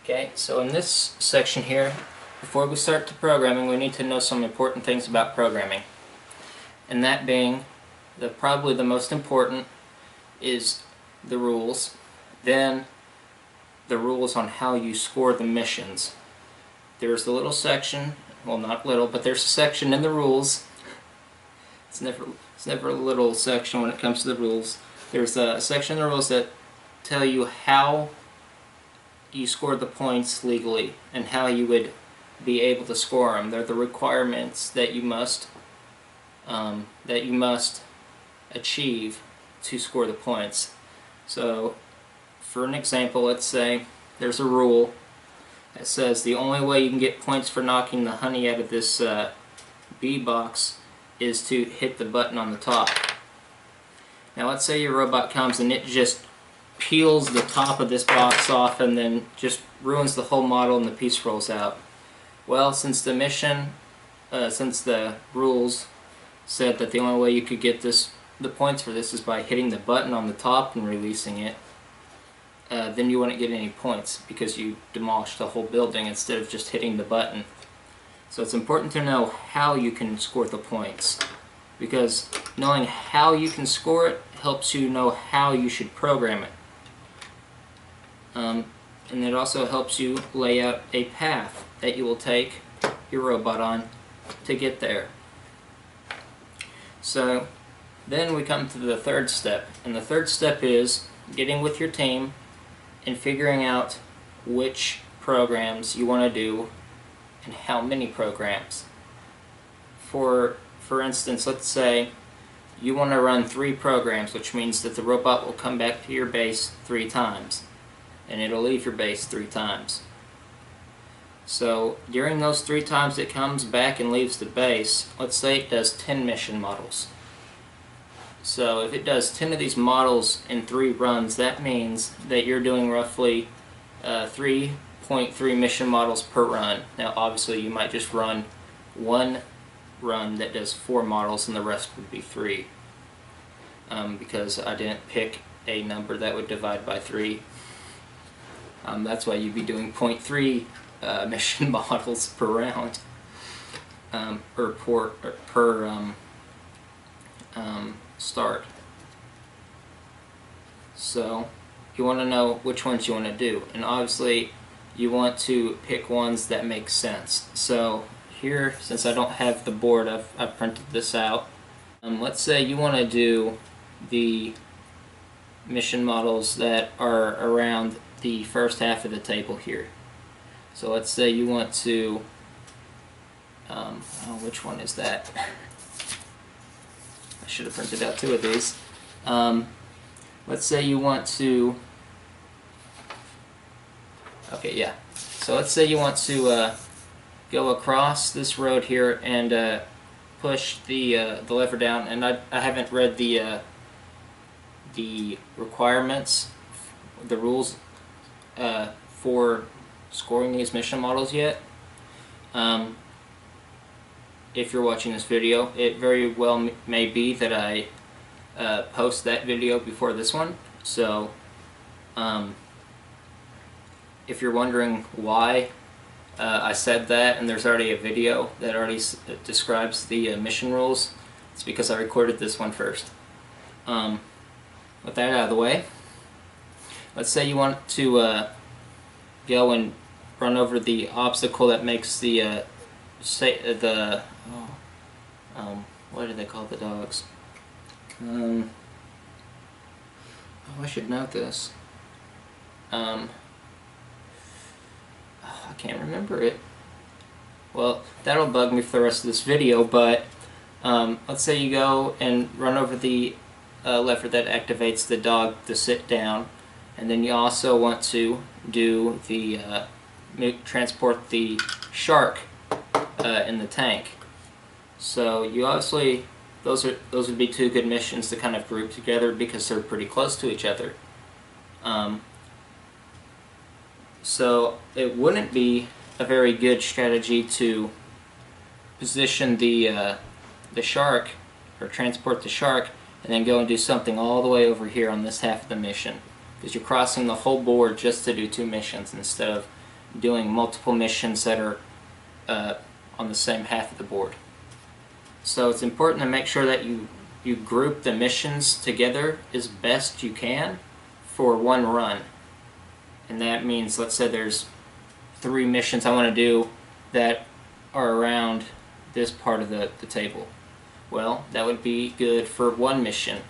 Okay, so in this section here, before we start to programming, we need to know some important things about programming. And that being, probably the most important is the rules, then the rules on how you score the missions. There's a little section, well not little, but there's a section in the rules. It's never a little section when it comes to the rules. There's a section in the rules that tell you how you score the points legally and how you would be able to score them. They're the requirements that you must achieve to score the points. So for an example, let's say there's a rule that says the only way you can get points for knocking the honey out of this bee box is to hit the button on the top. Now let's say your robot comes and it just peels the top of this box off and then just ruins the whole model and the piece rolls out. Well, since the rules said that the only way you could get the points for this is by hitting the button on the top and releasing it, then you wouldn't get any points because you demolished the whole building instead of just hitting the button. So it's important to know how you can score the points, because knowing how you can score it helps you know how you should program it. And it also helps you lay out a path that you will take your robot on to get there. So then we come to the third step, and the third step is getting with your team and figuring out which programs you want to do and how many programs. For instance, let's say you want to run 3 programs, which means that the robot will come back to your base 3 times and it'll leave your base 3 times. So during those 3 times it comes back and leaves the base, let's say it does 10 mission models. So if it does 10 of these models in 3 runs, that means that you're doing roughly 3.3 mission models per run. Now obviously you might just run one run that does 4 models and the rest would be 3, because I didn't pick a number that would divide by 3. That's why you'd be doing 0.3 mission models per round, or per start. So you want to know which ones you want to do, and obviously you want to pick ones that make sense. So here, since I don't have the board, I've printed this out. Let's say you want to do the mission models that are around the first half of the table here. So let's say you want to, which one is that? I should have printed out 2 of these. Let's say you want to, okay, yeah. So let's say you want to go across this road here and push the lever down. And I haven't read the requirements, the rules for scoring these mission models yet. If you're watching this video, it very well may be that I post that video before this one. So if you're wondering why I said that and there's already a video that already describes the mission rules, it's because I recorded this one first. With that out of the way, let's say you want to go and run over the obstacle that makes the what do they call the dogs? Oh, I should know this. I can't remember it. Well, that'll bug me for the rest of this video, but let's say you go and run over the lever that activates the dog to sit down, and then you also want to do the transport the shark in the tank. So you obviously, those would be 2 good missions to kind of group together because they're pretty close to each other. So it wouldn't be a very good strategy to position the shark, or transport the shark, and then go and do something all the way over here on this half of the mission, because you're crossing the whole board just to do 2 missions instead of doing multiple missions that are on the same half of the board. So it's important to make sure that you group the missions together as best you can for one run. And that means, let's say there's 3 missions I want to do that are around this part of the table. Well, that would be good for one mission,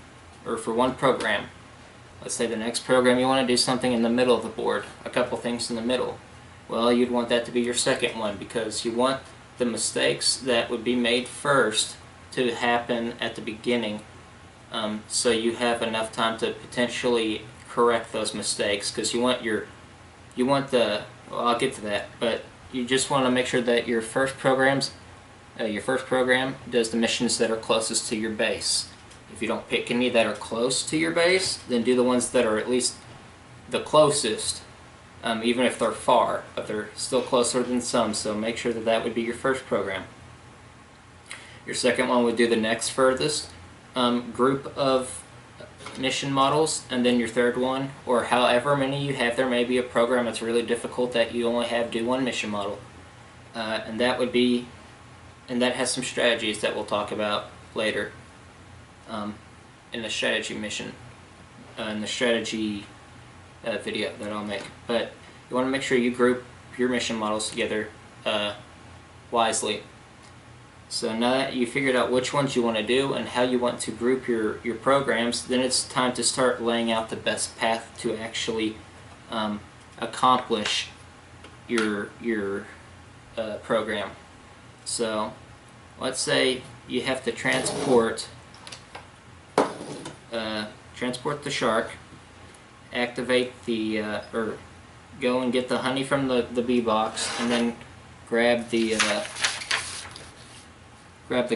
or for one program. Let's say the next program you want to do something in the middle of the board, a couple things in the middle. Well, you'd want that to be your second one, because you want the mistakes that would be made first to happen at the beginning, so you have enough time to potentially correct those mistakes, because you want the, well, I'll get to that, but you just want to make sure that your first program does the missions that are closest to your base. If you don't pick any that are close to your base, then do the ones that are at least the closest, even if they're far, but they're still closer than some, so make sure that that would be your first program. Your second one would do the next furthest group of mission models, and then your third one, or however many you have. There may be a program that's really difficult that you only have do one mission model, and that has some strategies that we'll talk about later in the strategy mission, in the strategy video that I'll make. But you want to make sure you group your mission models together wisely. So now that you figured out which ones you want to do and how you want to group your programs, then it's time to start laying out the best path to actually accomplish your program. So let's say you have to transport the shark, activate the or go and get the honey from the bee box, and then grab the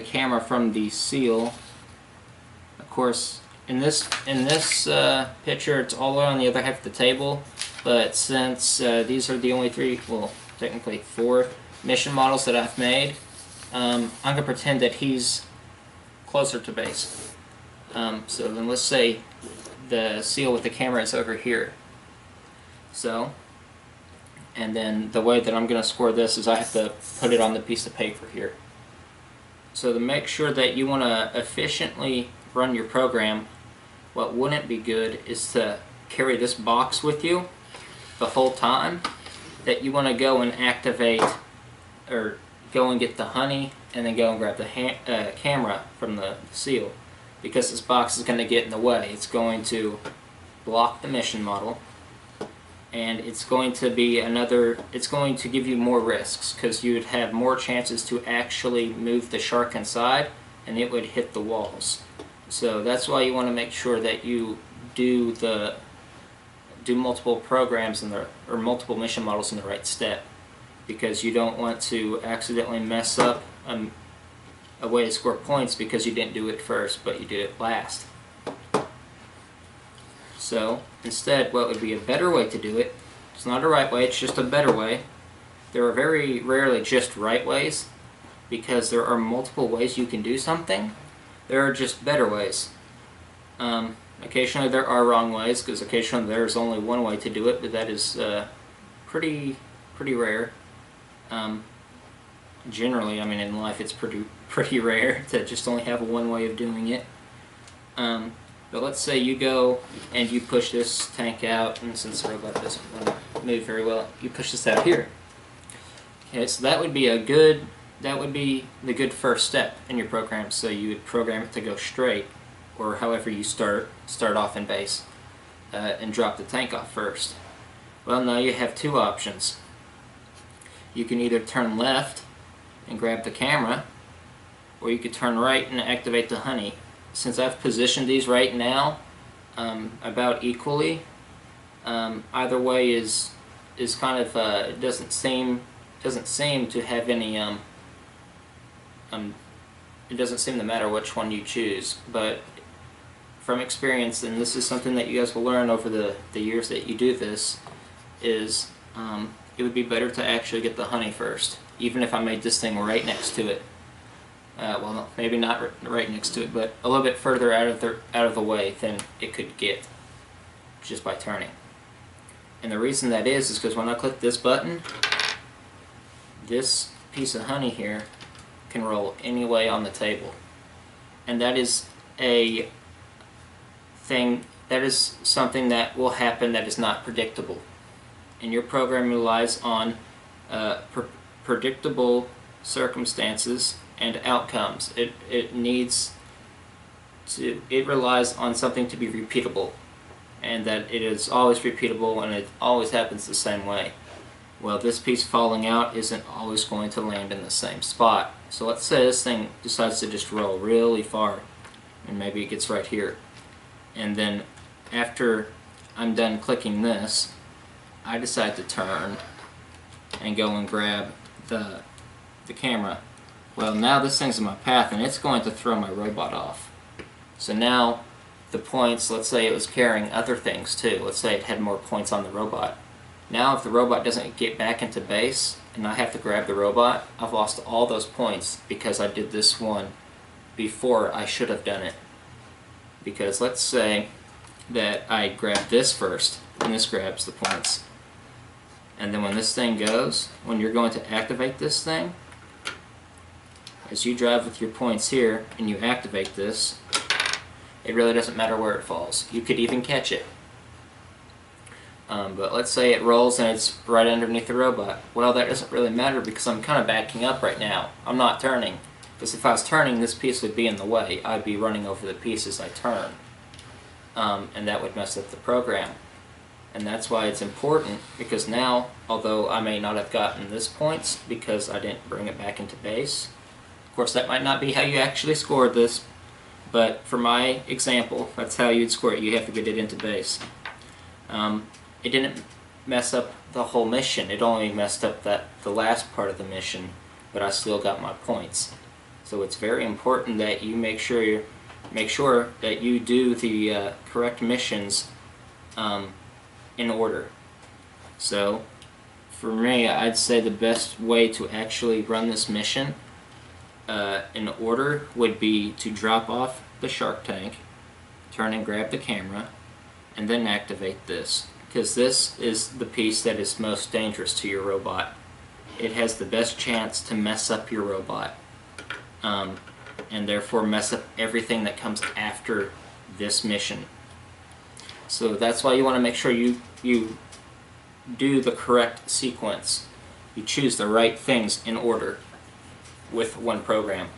camera from the seal. Of course, in this picture, it's all the way on the other half of the table. But since these are the only 3, well, technically 4 mission models that I've made, I'm gonna pretend that he's closer to base. So then let's say the seal with the camera is over here. So, and then the way that I'm gonna score this is I have to put it on the piece of paper here. So to make sure that you want to efficiently run your program, what wouldn't be good is to carry this box with you the whole time. That you want to go and activate, or go and get the honey, and then go and grab the camera from the seal, because this box is going to get in the way. It's going to block the mission model, and it's going to be it's going to give you more risks, because you would have more chances to actually move the shark inside and it would hit the walls. So that's why you want to make sure that you do multiple programs or multiple mission models in the right step, because you don't want to accidentally mess up a way to score points because you didn't do it first but you did it last. So instead, what would be a better way to do it? It's not a right way, it's just a better way. There are very rarely just right ways, because there are multiple ways you can do something. There are just better ways. Occasionally there are wrong ways, because occasionally there's only one way to do it, but that is pretty rare. Generally, I mean, in life it's pretty rare to just only have one way of doing it. But let's say you go and you push this tank out, and since the robot doesn't want to move very well, you push this out here. Okay, so that would be the good first step in your program. So you would program it to go straight, or however you start off in base, and drop the tank off first. Well, now you have 2 options. You can either turn left and grab the camera, or you could turn right and activate the honey. Since I've positioned these right now about equally, either way is kind of it doesn't seem to have any it doesn't seem to matter which one you choose. But from experience, and this is something that you guys will learn over the years that you do this, is it would be better to actually get the honey first, even if I made this thing right next to it. Well, maybe not right next to it, but a little bit further out of the way than it could get just by turning. And the reason that is because when I click this button, this piece of honey here can roll any way on the table. And that is a thing, that is something that will happen that is not predictable. And your program relies on predictable circumstances and outcomes. It relies on something to be repeatable, and that it is always repeatable and it always happens the same way. Well, this piece falling out isn't always going to land in the same spot. So let's say this thing decides to just roll really far, and maybe it gets right here. And then after I'm done clicking this, I decide to turn and go and grab the camera. Well, now this thing's in my path and it's going to throw my robot off. So now the points, let's say it was carrying other things too. Let's say it had more points on the robot. Now if the robot doesn't get back into base and I have to grab the robot, I've lost all those points because I did this one before I should have done it. Because let's say that I grab this first and this grabs the points. And then when this thing goes, when you're going to activate this thing, as you drive with your points here and you activate this, it really doesn't matter where it falls. You could even catch it. But let's say it rolls and it's right underneath the robot. Well, that doesn't really matter because I'm kind of backing up right now. I'm not turning. Because if I was turning, this piece would be in the way. I'd be running over the piece as I turn. And that would mess up the program. And that's why it's important, because now, although I may not have gotten this points because I didn't bring it back into base, of course that might not be how you actually scored this, but for my example, that's how you'd score it. You have to get it into base. It didn't mess up the whole mission. It only messed up the last part of the mission, but I still got my points. So it's very important that you make sure that you do the correct missions in order. So for me, I'd say the best way to actually run this mission in order would be to drop off the shark tank, turn and grab the camera, and then activate this, because this is the piece that is most dangerous to your robot. It has the best chance to mess up your robot, and therefore mess up everything that comes after this mission. So that's why you want to make sure you do the correct sequence. You choose the right things in order with one program.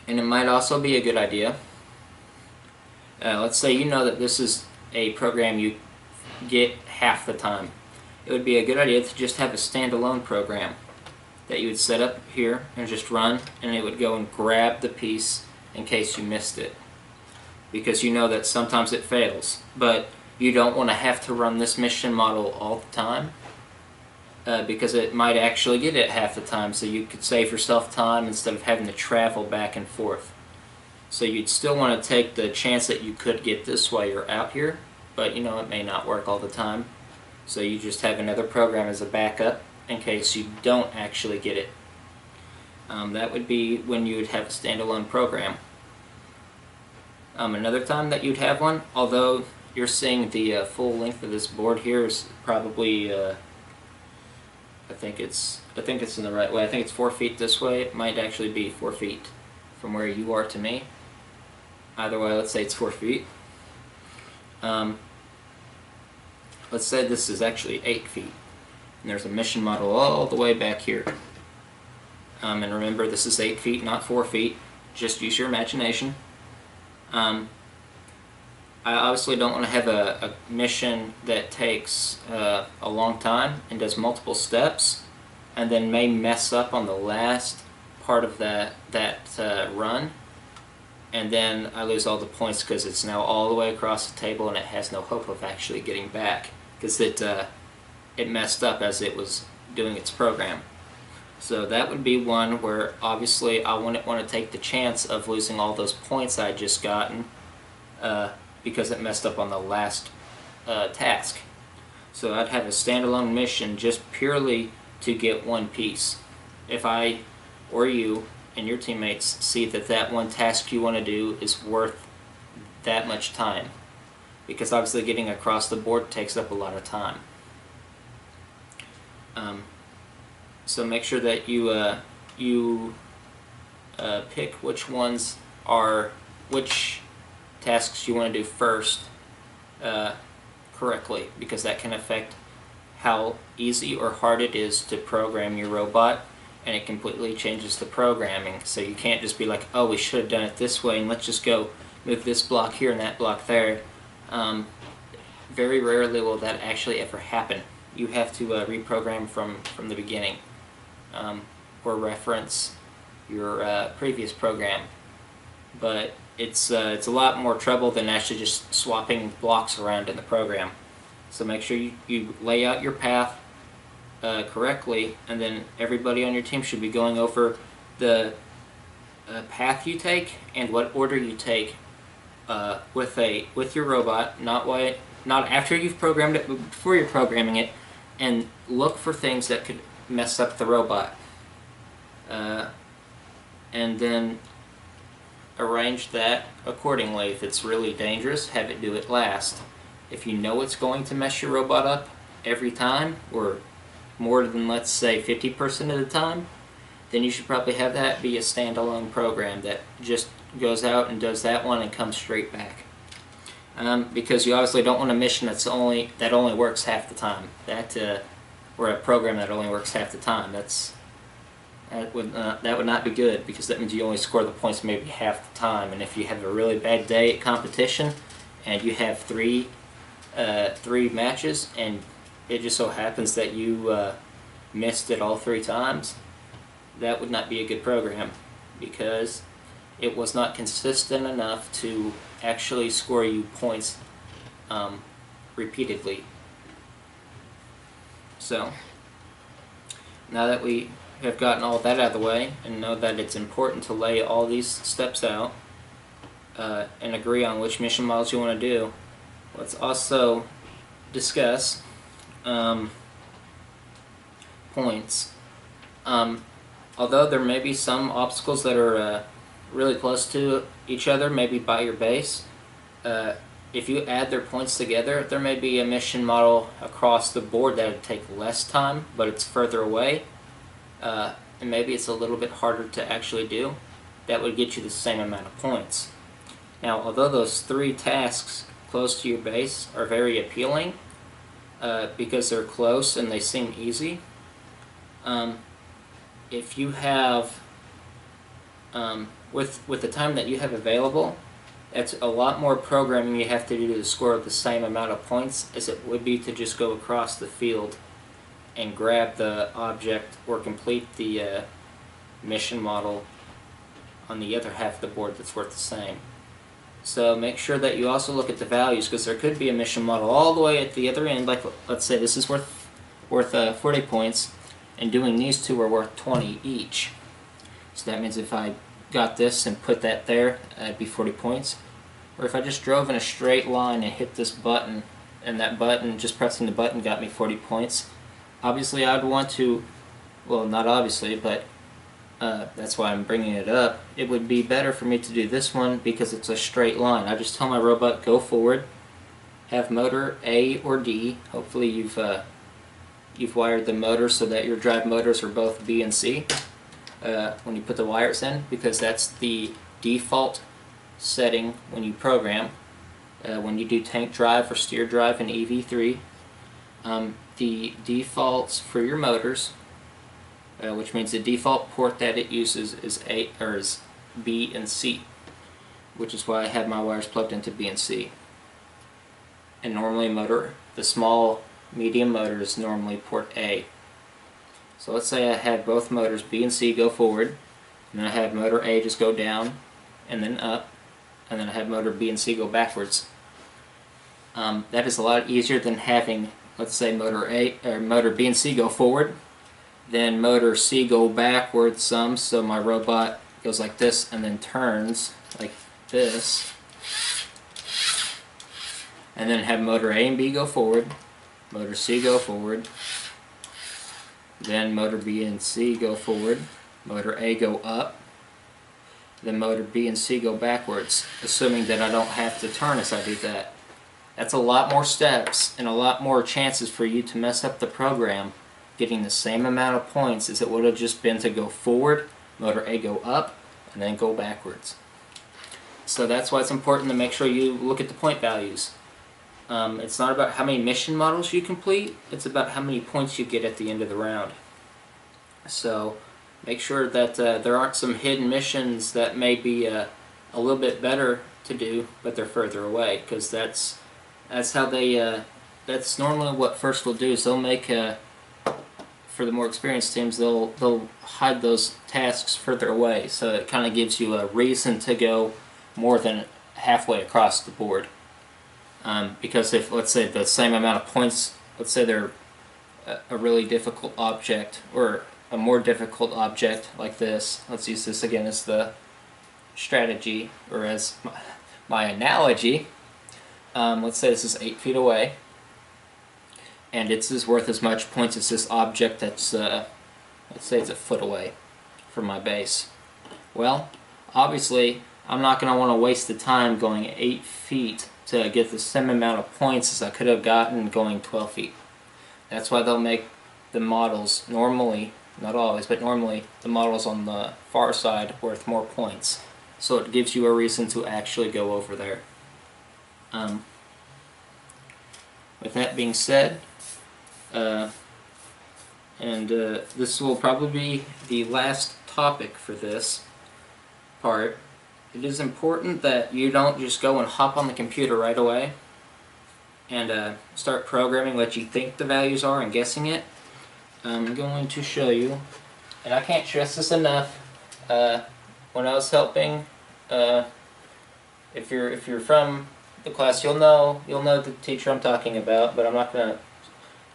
And it might also be a good idea, let's say you know that this is a program you get half the time. It would be a good idea to just have a standalone program that you would set up here and just run, and it would go and grab the piece in case you missed it. Because you know that sometimes it fails, but you don't want to have to run this mission model all the time, because it might actually get it half the time, so you could save yourself time instead of having to travel back and forth. So you'd still want to take the chance that you could get this while you're out here, but you know it may not work all the time. So you just have another program as a backup in case you don't actually get it. That would be when you would have a standalone program. Another time that you'd have one, although you're seeing the full length of this board here is probably, I think it's in the right way. I think it's 4 feet this way. It might actually be 4 feet from where you are to me. Either way, let's say it's 4 feet. Let's say this is actually 8 feet. And there's a mission model all the way back here. And remember, this is 8 feet, not 4 feet. Just use your imagination. I obviously don't want to have a mission that takes a long time and does multiple steps and then may mess up on the last part of that run, and then I lose all the points because it's now all the way across the table and it has no hope of actually getting back because it messed up as it was doing its program. So that would be one where obviously I wouldn't want to take the chance of losing all those points I had just gotten because it messed up on the last task. So I'd have a standalone mission just purely to get one piece. If I or you and your teammates see that that one task you want to do is worth that much time, because obviously getting across the board takes up a lot of time. So make sure that you pick which tasks you want to do first correctly, because that can affect how easy or hard it is to program your robot, and it completely changes the programming. So you can't just be like, oh, we should have done it this way and let's just go move this block here and that block there. Very rarely will that actually ever happen. You have to reprogram from the beginning, or reference your previous program. But it's a lot more trouble than actually just swapping blocks around in the program. So make sure you lay out your path correctly, and then everybody on your team should be going over the path you take and what order you take with your robot, not after you've programmed it, but before you're programming it, and look for things that could mess up the robot, and then arrange that accordingly. If it's really dangerous, have it do it last. If you know it's going to mess your robot up every time, or more than, let's say, 50% of the time, then you should probably have that be a standalone program that just goes out and does that one and comes straight back. Because you obviously don't want a mission that only works half the time. Or a program that only works half the time. That would not be good, because that means you only score the points maybe half the time. And if you have a really bad day at competition and you have three matches and it just so happens that you missed it all 3 times, that would not be a good program, because it was not consistent enough to actually score you points repeatedly. So now that we have gotten all that out of the way and know that it's important to lay all these steps out and agree on which mission models you want to do, let's also discuss points. Although there may be some obstacles that are really close to each other, maybe by your base, if you add their points together, there may be a mission model across the board that would take less time, but it's further away, and maybe it's a little bit harder to actually do. That would get you the same amount of points. Now, although those 3 tasks close to your base are very appealing, because they're close and they seem easy, if you have, with the time that you have available, that's a lot more programming you have to do to score the same amount of points as it would be to just go across the field and grab the object or complete the mission model on the other half of the board that's worth the same. So make sure that you also look at the values, because there could be a mission model all the way at the other end, like let's say this is worth 40 points, and doing these 2 are worth 20 each. So that means if I got this and put that there, it'd be 40 points. Or if I just drove in a straight line and hit this button, and that button, just pressing the button, got me 40 points. Obviously I'd want to, well, not obviously, but that's why I'm bringing it up. It would be better for me to do this one because it's a straight line. I just tell my robot, go forward, have motor A or D. Hopefully you've wired the motor so that your drive motors are both B and C when you put the wires in, because that's the default setting when you program. When you do tank drive or steer drive in EV3, the defaults for your motors, which means the default port that it uses is B and C, which is why I have my wires plugged into B and C. And normally the small medium motor is normally port A. So let's say I had both motors B and C go forward, and then I have motor A just go down and then up, and then I have motor B and C go backwards. That is a lot easier than having, let's say, motor B and C go forward, then motor C go backwards some, so my robot goes like this and then turns like this, and then have motor A and B go forward, motor C go forward, then motor B and C go forward, motor A go up, then motor B and C go backwards, assuming that I don't have to turn as I do that. That's a lot more steps and a lot more chances for you to mess up the program getting the same amount of points as it would have just been to go forward, motor A go up, and then go backwards. So that's why it's important to make sure you look at the point values. It's not about how many mission models you complete, it's about how many points you get at the end of the round. So make sure that there aren't some hidden missions that may be a little bit better to do, but they're further away, because that's how they that's normally what First will do. Is they'll make for the more experienced teams, they'll hide those tasks further away, so it kind of gives you a reason to go more than halfway across the board. Because if, let's say, the same amount of points, let's say they're a really difficult object or a more difficult object like this. Let's use this again as the strategy, or as my analogy. Let's say this is 8 feet away, and it's worth as much points as this object that's, let's say it's a foot away from my base. Well, obviously, I'm not going to want to waste the time going 8 feet to get the same amount of points as I could have gotten going 12 feet. That's why they'll make the models normally, not always, but normally the models on the far side worth more points. So it gives you a reason to actually go over there. With that being said, this will probably be the last topic for this part. It is important that you don't just go and hop on the computer right away and start programming what you think the values are and guessing it. I'm going to show you, and I can't stress this enough. When I was helping, if you're from the class, you'll know the teacher I'm talking about, but I'm not going to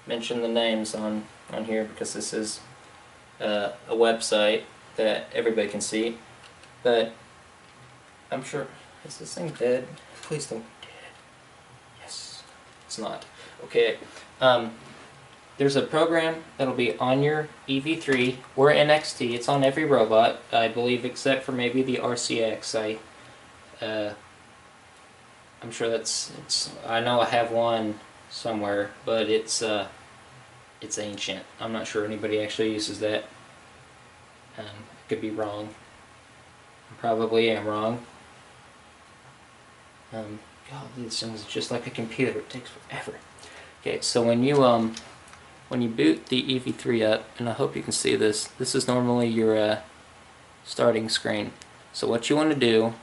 mention the names on here because this is a website that everybody can see. But I'm sure, is this thing dead? Please don't be dead. Yes, it's not. Okay, there's a program that'll be on your EV3 or NXT. It's on every robot, I believe, except for maybe the RCX. I'm sure I know I have one somewhere, but it's ancient. I'm not sure anybody actually uses that. I could be wrong. I probably am wrong. God, these things are just like a computer. It takes forever. Okay, so when you boot the EV3 up, and I hope you can see this, this is normally your starting screen. So what you want to do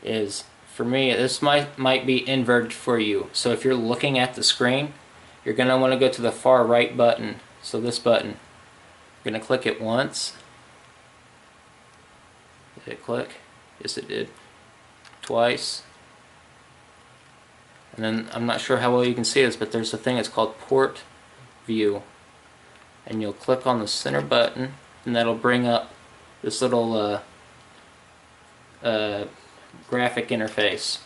is, for me, this might be inverted for you. So if you're looking at the screen, you're going to want to go to the far right button. So this button. You're going to click it once. Did it click? Yes, it did. Twice. And then, I'm not sure how well you can see this, but there's a thing that's called Port View. And you'll click on the center button, and that'll bring up this little graphic interface,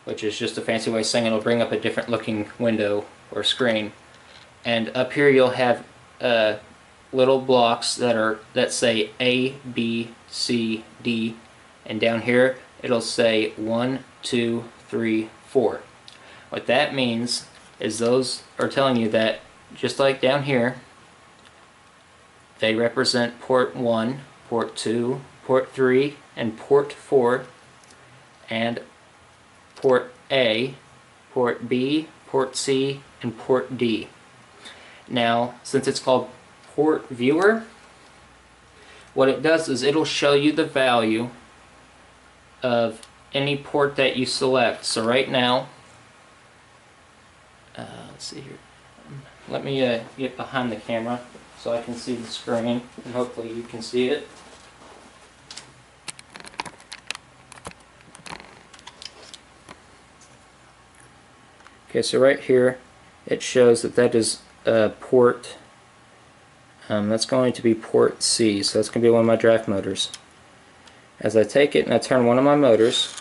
which is just a fancy way of saying it'll bring up a different looking window or screen. And up here you'll have little blocks that say A, B, C, D, and down here it'll say 1, 2, 3, 4. What that means is those are telling you that, just like down here, they represent port 1, port 2, port 3, and port 4, and port A, port B, port C, and port D. Now, since it's called Port Viewer, what it does is it'll show you the value of any port that you select. So right now, let's see here. Let me get behind the camera so I can see the screen, and hopefully you can see it. Okay, so right here it shows that is port, that's going to be port C, so that's going to be one of my draft motors. As I take it and I turn one of my motors,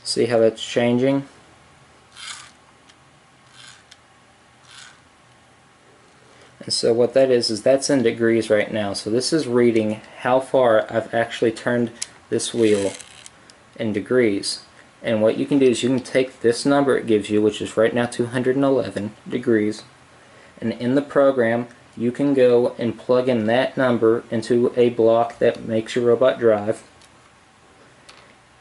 see how that's changing? And so what that is that's in degrees right now. So this is reading how far I've actually turned this wheel in degrees. And what you can do is you can take this number it gives you, which is right now 211 degrees, and in the program you can go and plug in that number into a block that makes your robot drive.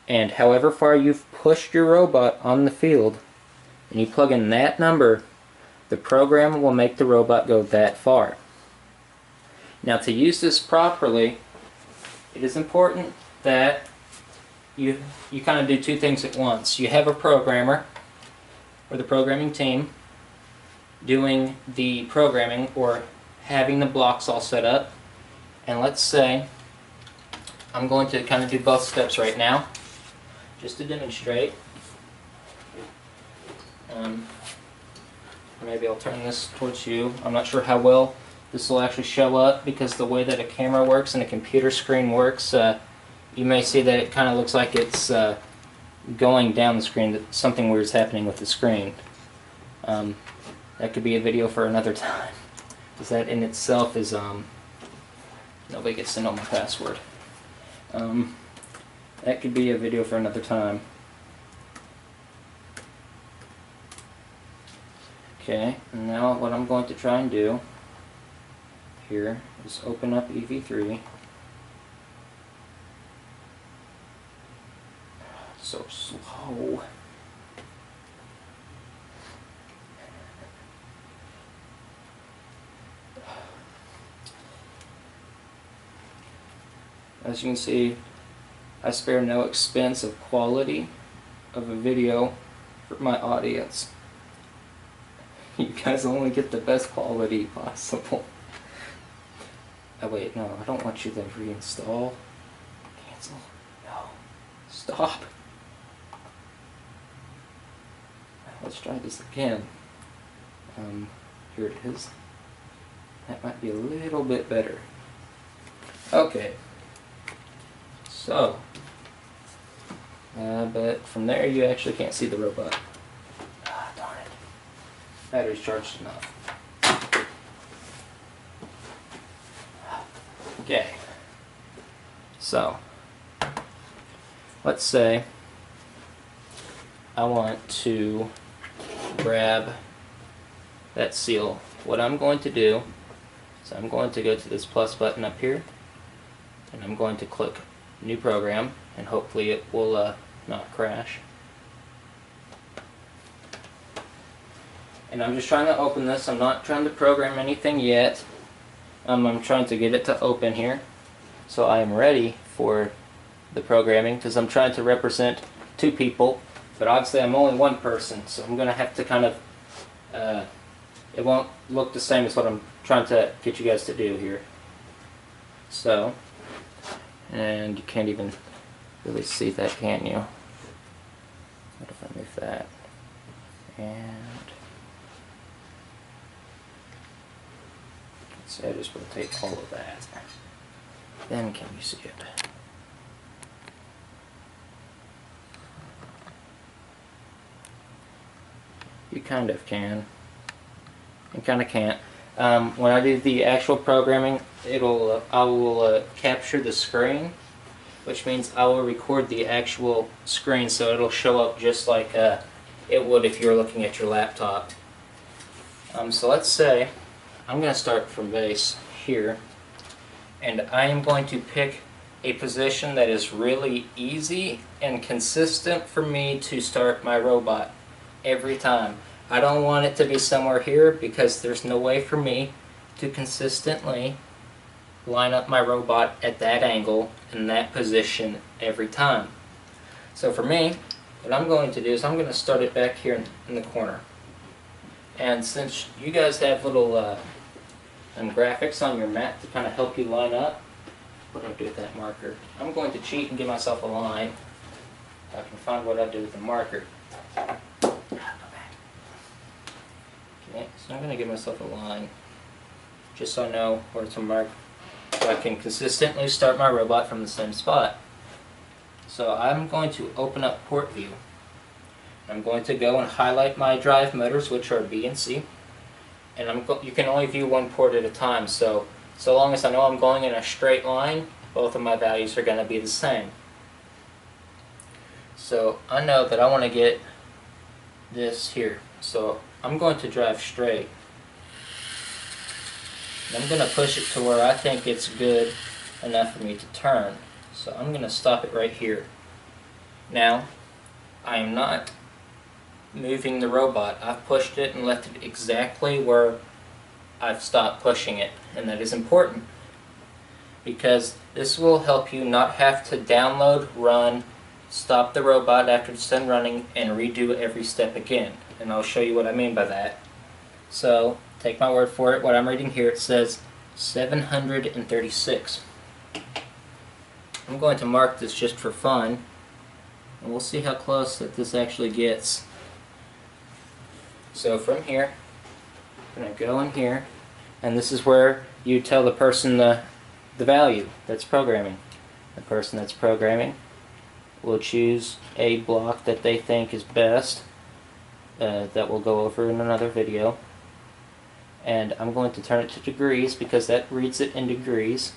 And however far you've pushed your robot on the field, and you plug in that number, the program will make the robot go that far. Now, to use this properly, it is important that you kind of do two things at once. You have a programmer, or the programming team, doing the programming, or having the blocks all set up. And let's say I'm going to kind of do both steps right now, just to demonstrate. Maybe I'll turn this towards you. I'm not sure how well this will actually show up, because the way that a camera works and a computer screen works, you may see that it kind of looks like it's going down the screen, that something weird is happening with the screen. That could be a video for another time, because that in itself is, nobody gets to know my password. That could be a video for another time. Okay, and now what I'm going to try and do here is open up EV3. So slow. As you can see, I spare no expense of quality of a video for my audience. You guys only get the best quality possible. Oh wait, no, I don't want you to reinstall. Cancel. No. Stop. Let's try this again. Here it is. That might be a little bit better. Okay. So, but from there you actually can't see the robot. Ah, darn it. Battery's charged enough. Okay. So, let's say I want to grab that seal. What I'm going to do is I'm going to go to this plus button up here, and I'm going to click New Program, and hopefully it will not crash. And I'm just trying to open this. I'm not trying to program anything yet. I'm trying to get it to open here. So I am ready for the programming, because I'm trying to represent two people, but obviously I'm only one person, so I'm going to have to kind of, it won't look the same as what I'm trying to get you guys to do here. So, and you can't even really see that, can you? What if I move that? And let's say I just rotate all of that. Then can you see it? You kind of can. You kind of can't. When I do the actual programming, I will capture the screen, which means I will record the actual screen, so it'll show up just like it would if you were looking at your laptop. So let's say I'm going to start from base here, and I am going to pick a position that is really easy and consistent for me to start my robot every time. I don't want it to be somewhere here, because there's no way for me to consistently line up my robot at that angle in that position every time. So for me, what I'm going to do is I'm going to start it back here in the corner. And since you guys have little graphics on your map to kind of help you line up, what do I do with that marker? I'm going to cheat and give myself a line. I can find what I do with the marker. Okay, so I'm going to give myself a line, just so I know where to mark, so I can consistently start my robot from the same spot. So I'm going to open up port view. I'm going to go and highlight my drive motors, which are B and C, and you can only view one port at a time, so long as I know I'm going in a straight line, both of my values are going to be the same. So I know that I want to get this here. So I'm going to drive straight. And I'm going to push it to where I think it's good enough for me to turn. So I'm going to stop it right here. Now, I am not moving the robot. I've pushed it and left it exactly where I've stopped pushing it. And that is important, because this will help you not have to download, run, stop the robot after it's done running, and redo every step again. And I'll show you what I mean by that. So, take my word for it. What I'm reading here, it says 736. I'm going to mark this just for fun, and we'll see how close that this actually gets. So from here, I'm going to go in here, and this is where you tell the person the value that's programming. The person that's programming will choose a block that they think is best, that we'll go over in another video. And I'm going to turn it to degrees because that reads it in degrees.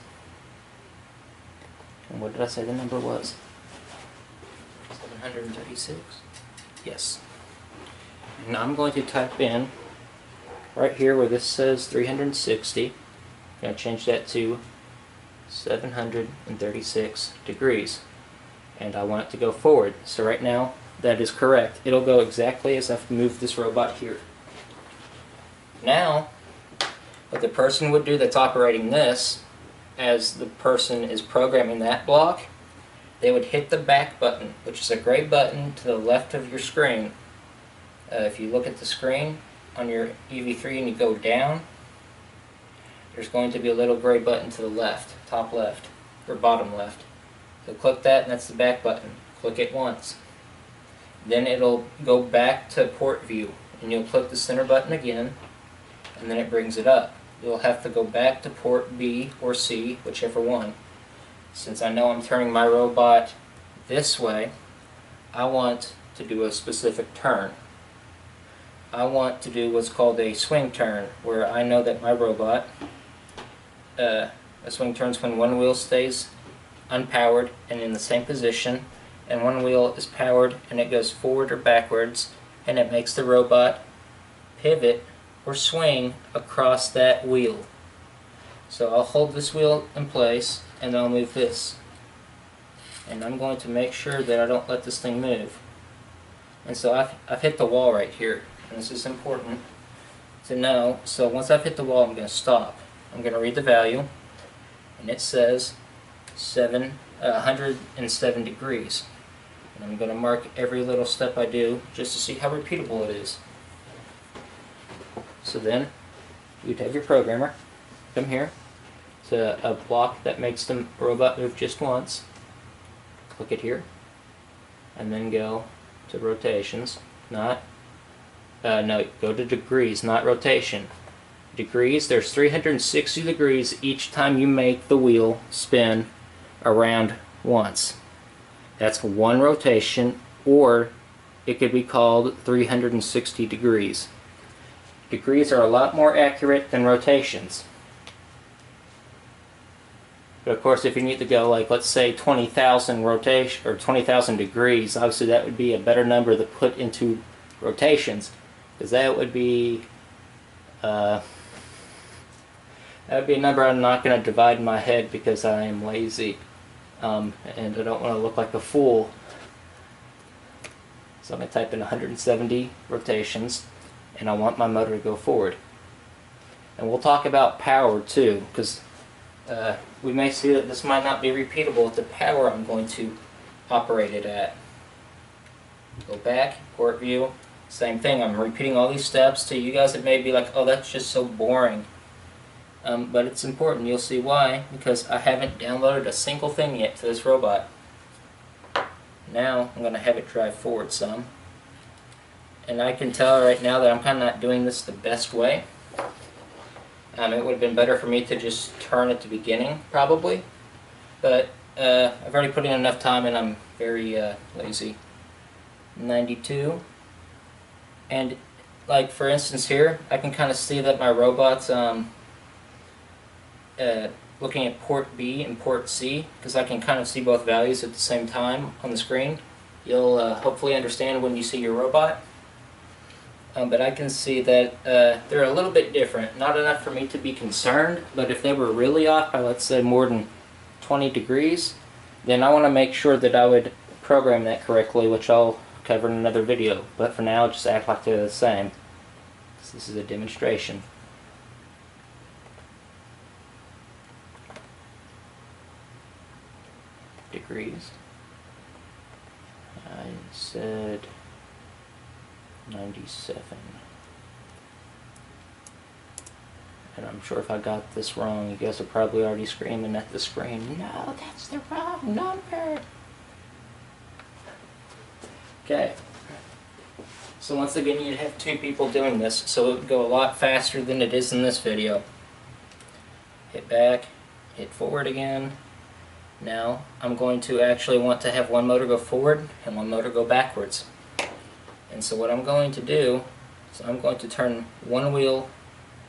And what did I say the number was? 736? Yes. And I'm going to type in right here where this says 360. I'm going to change that to 736 degrees. And I want it to go forward. So right now, that is correct. It'll go exactly as I've moved this robot here. Now, what the person would do that's operating this, as the person is programming that block, they would hit the back button, which is a gray button to the left of your screen. If you look at the screen on your EV3 and you go down, there's going to be a little gray button to the left, top left, or bottom left. So click that, and that's the back button. Click it once. Then it'll go back to port view, and you'll click the center button again, and then it brings it up. You'll have to go back to port B or C, whichever one. Since I know I'm turning my robot this way, I want to do a specific turn. I want to do what's called a swing turn, where I know that my robot, a swing turns when one wheel stays unpowered and in the same position, and one wheel is powered and it goes forward or backwards, and it makes the robot pivot or swing across that wheel. So I'll hold this wheel in place and I'll move this. And I'm going to make sure that I don't let this thing move. And so I've hit the wall right here. And this is important to know. So once I've hit the wall, I'm going to stop. I'm going to read the value, and it says 107 degrees. And I'm going to mark every little step I do just to see how repeatable it is. So then, you'd have your programmer come here to a block that makes the robot move just once. Click it here, and then go to rotations. Go to degrees, not rotation. Degrees, there's 360 degrees each time you make the wheel spin around once. That's one rotation, or it could be called 360 degrees. Degrees are a lot more accurate than rotations. But of course, if you need to go, like, let's say 20,000 rotation or 20,000 degrees, obviously that would be a better number to put into rotations, because that would be a number I'm not going to divide in my head because I am lazy, and I don't want to look like a fool. So I'm going to type in 170 rotations, and I want my motor to go forward. And we'll talk about power too, because we may see that this might not be repeatable at the power I'm going to operate it at. Go back, port view, same thing. I'm repeating all these steps to you guys that may be like, oh, that's just so boring. But it's important. You'll see why, because I haven't downloaded a single thing yet to this robot. Now I'm going to have it drive forward some. And I can tell right now that I'm kind of not doing this the best way. It would have been better for me to just turn at the beginning, probably. But I've already put in enough time and I'm very lazy. 92. And like for instance here, I can kind of see that my robot's looking at port B and port C, because I can kind of see both values at the same time on the screen. you'll hopefully understand when you see your robot. But I can see that they're a little bit different. Not enough for me to be concerned, but if they were really off by, let's say, more than 20 degrees, then I want to make sure that I would program that correctly, which I'll cover in another video. But for now, just act like they're the same. This is a demonstration. Degrees. I said 97. And I'm sure if I got this wrong, you guys are probably already screaming at the screen, "No, that's the wrong number!" Okay. So once again, you'd have two people doing this, so it would go a lot faster than it is in this video. Hit back, hit forward again. Now, I'm going to actually want to have one motor go forward and one motor go backwards. And so what I'm going to do is I'm going to turn one wheel,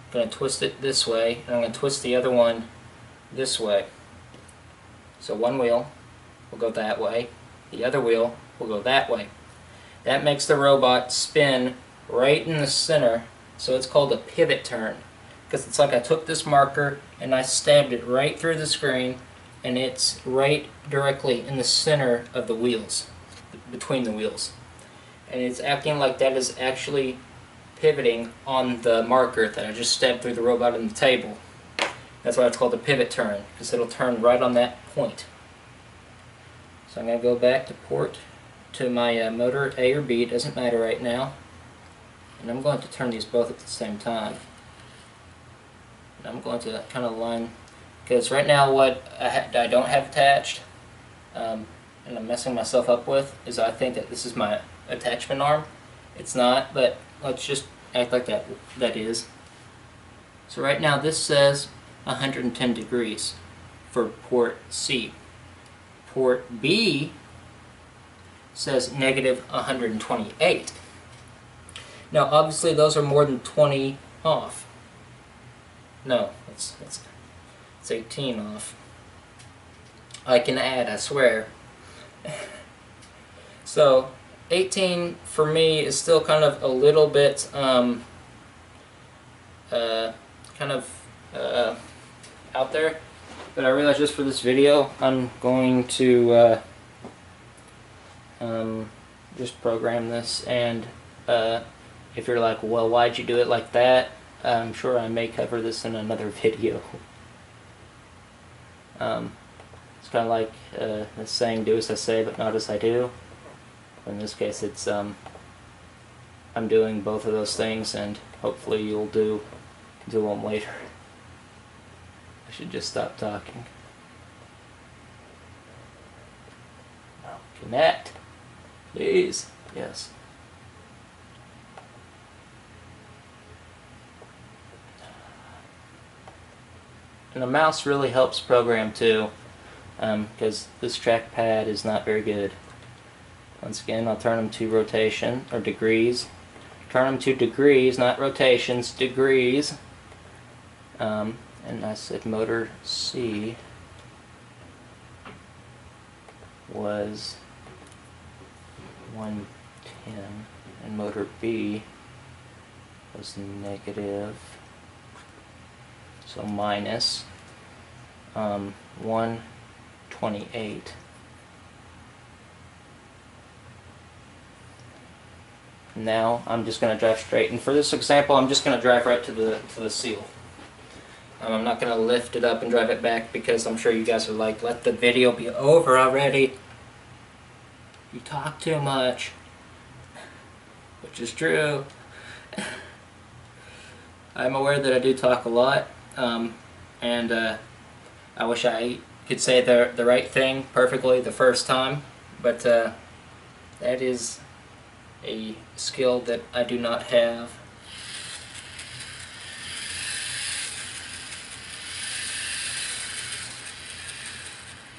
I'm going to twist it this way, and I'm going to twist the other one this way. So one wheel will go that way, the other wheel will go that way. That makes the robot spin right in the center, so it's called a pivot turn. Because it's like I took this marker and I stabbed it right through the screen, and it's right directly in the center of the wheels, between the wheels. And it's acting like that is actually pivoting on the marker that I just stabbed through the robot on the table. That's why it's called a pivot turn, because it'll turn right on that point. So I'm going to go back to my motor A or B, it doesn't matter right now. And I'm going to turn these both at the same time. And I'm going to kind of line, because right now what I don't have attached, and I'm messing myself up with, is I think that this is my attachment arm. It's not, but let's just act like that is. So right now this says 110 degrees for port C. Port B says negative 128. Now obviously those are more than 20 off. No, it's 18 off. I can add, I swear. So 18 for me is still kind of a little bit out there, but I realize just for this video I'm going to just program this, and if you're like, well, why'd you do it like that? I'm sure I may cover this in another video. It's kind of like the saying, do as I say but not as I do. In this case it's I'm doing both of those things, and hopefully you'll do them later. I should just stop talking. Now connect, please. Yes. And the mouse really helps program too, because this trackpad is not very good. Once again, I'll turn them to rotation, or degrees. Turn them to degrees, not rotations, degrees. And I said motor C was 110, and motor B was negative, so minus 128. Now I'm just going to drive straight, and for this example I'm just going to drive right to the seal. I'm not going to lift it up and drive it back, because I'm sure you guys are like, let the video be over already. You talk too much. Which is true. I'm aware that I do talk a lot, and I wish I could say the right thing perfectly the first time, but that is a skill that I do not have.